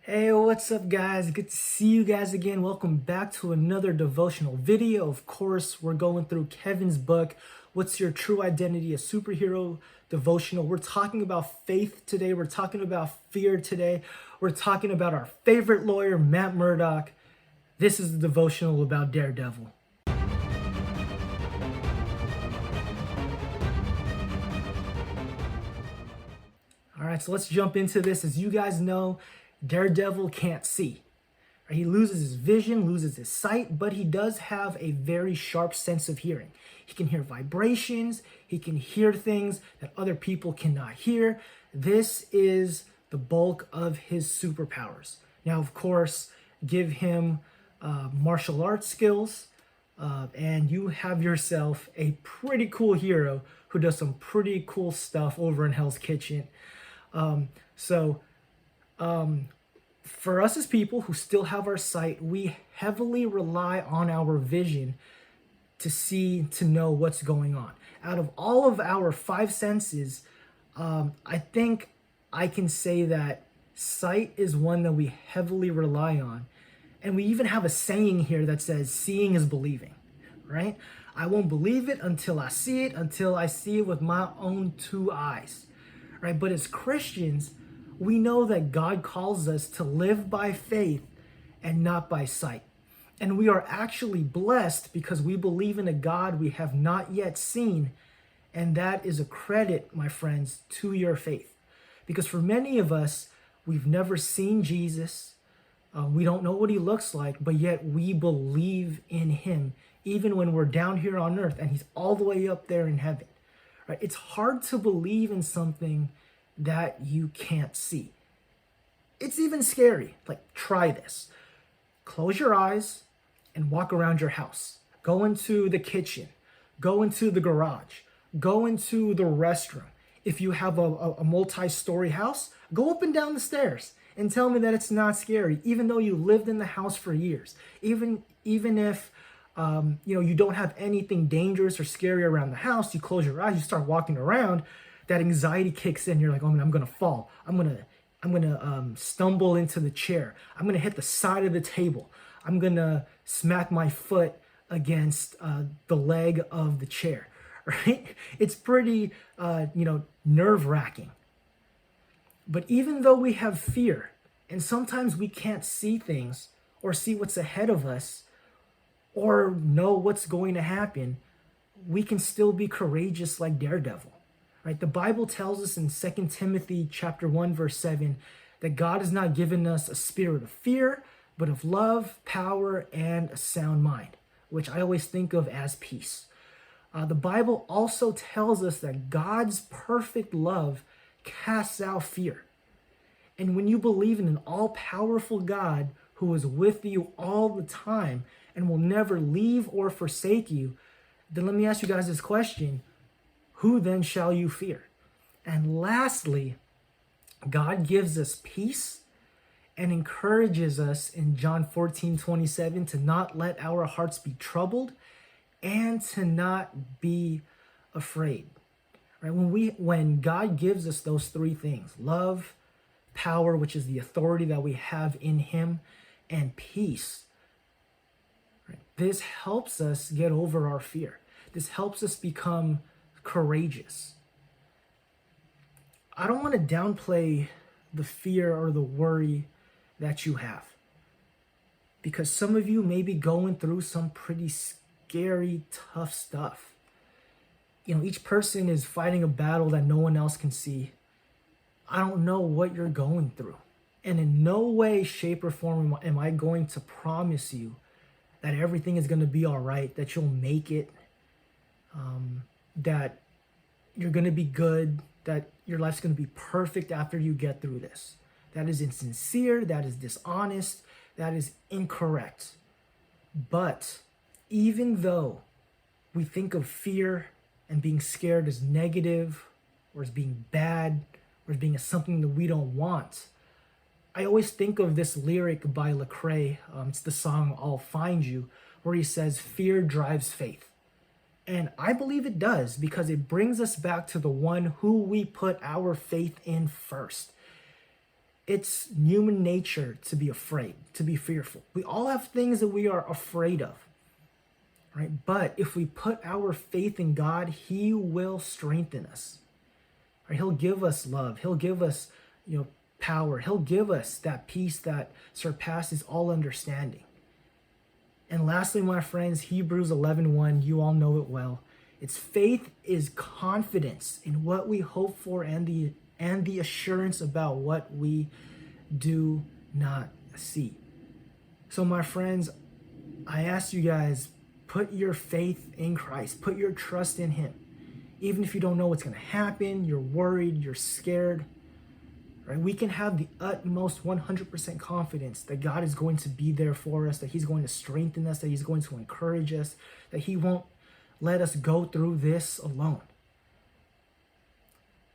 Hey, what's up, guys? Good to see you guys again. Welcome back to another devotional video. Of course, we're going through Kevin's book, What's Your True Identity? A Superhero Devotional. We're talking about faith today. We're talking about fear today. We're talking about our favorite lawyer, Matt Murdock. This is the devotional about Daredevil. All right, so let's jump into this. As you guys know, Daredevil can't see. He loses his vision, loses his sight, but he does have a very sharp sense of hearing. He can hear vibrations, he can hear things that other people cannot hear. This is the bulk of his superpowers. Now, of course, give him martial arts skills, and you have yourself a pretty cool hero who does some pretty cool stuff over in Hell's Kitchen. For us as people who still have our sight, we heavily rely on our vision to see, to know what's going on. Out of all of our five senses, I think I can say that sight is one that we heavily rely on. And we even have a saying here that says, seeing is believing, right? I won't believe it until I see it, until I see it with my own two eyes, right? But as Christians, we know that God calls us to live by faith and not by sight. And we are actually blessed because we believe in a God we have not yet seen. And that is a credit, my friends, to your faith. Because for many of us, we've never seen Jesus. We don't know what he looks like, but yet we believe in him, even when we're down here on earth and he's all the way up there in heaven. Right? It's hard to believe in something that you can't see. It's even scary. Like, try this. Close your eyes and walk around your house. Go into the kitchen. Go into the garage. Go into the restroom. If you have a multi-story house, go up and down the stairs and tell me that it's not scary, even though you lived in the house for years. Even if you don't have anything dangerous or scary around the house, you close your eyes, you start walking around, that anxiety kicks in. You're like, oh, I'm gonna fall. I'm gonna stumble into the chair. I'm gonna hit the side of the table. I'm gonna smack my foot against the leg of the chair. Right? It's pretty, nerve-wracking. But even though we have fear, and sometimes we can't see things or see what's ahead of us or know what's going to happen, we can still be courageous like Daredevil. Right? The Bible tells us in 2 Timothy chapter 1, verse 7, that God has not given us a spirit of fear, but of love, power, and a sound mind, which I always think of as peace. The Bible also tells us that God's perfect love casts out fear. And when you believe in an all-powerful God who is with you all the time and will never leave or forsake you, then let me ask you guys this question. Who then shall you fear? And lastly, God gives us peace and encourages us in John 14:27 to not let our hearts be troubled and to not be afraid. Right? When God gives us those three things, love, power, which is the authority that we have in him, and peace, right? This helps us get over our fear. This helps us become courageous. I don't want to downplay the fear or the worry that you have, because some of you may be going through some pretty scary, tough stuff. Each person is fighting a battle that no one else can see. I don't know what you're going through, and in no way, shape, or form am I going to promise you that everything is going to be all right, that you'll make it, that you're going to be good, that your life's going to be perfect after you get through this. That is insincere, that is dishonest, that is incorrect. But even though we think of fear and being scared as negative or as being bad or as being something that we don't want, I always think of this lyric by Lecrae. It's the song I'll Find You, where he says, fear drives faith. And I believe it does, because it brings us back to the one who we put our faith in first. It's human nature to be afraid, to be fearful. We all have things that we are afraid of, right? But if we put our faith in God, He will strengthen us. Right? He'll give us love. He'll give us, power. He'll give us that peace that surpasses all understanding. And lastly, my friends, Hebrews 11:1, you all know it well. It's faith is confidence in what we hope for and the assurance about what we do not see. So my friends, I ask you guys, put your faith in Christ. Put your trust in Him. Even if you don't know what's going to happen, you're worried, you're scared, right? We can have the utmost 100% confidence that God is going to be there for us, that He's going to strengthen us, that He's going to encourage us, that He won't let us go through this alone.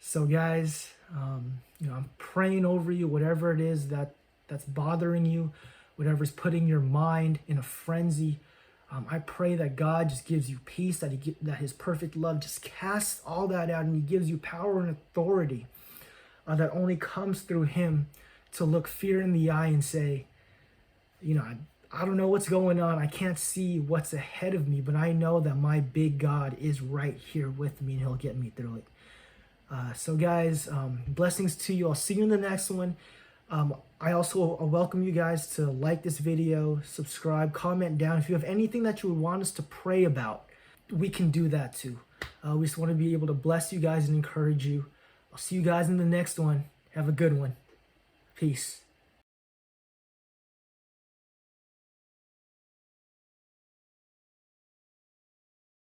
So guys, I'm praying over you, whatever it is that's bothering you, whatever's putting your mind in a frenzy. I pray that God just gives you peace, that His perfect love just casts all that out, and He gives you power and authority that only comes through Him to look fear in the eye and say, I don't know what's going on. I can't see what's ahead of me, but I know that my big God is right here with me and He'll get me through it. So guys, blessings to you. I'll see you in the next one. I also welcome you guys to like this video, subscribe, comment down. If you have anything that you would want us to pray about, we can do that too. We just want to be able to bless you guys and encourage you. I'll see you guys in the next one. Have a good one. Peace.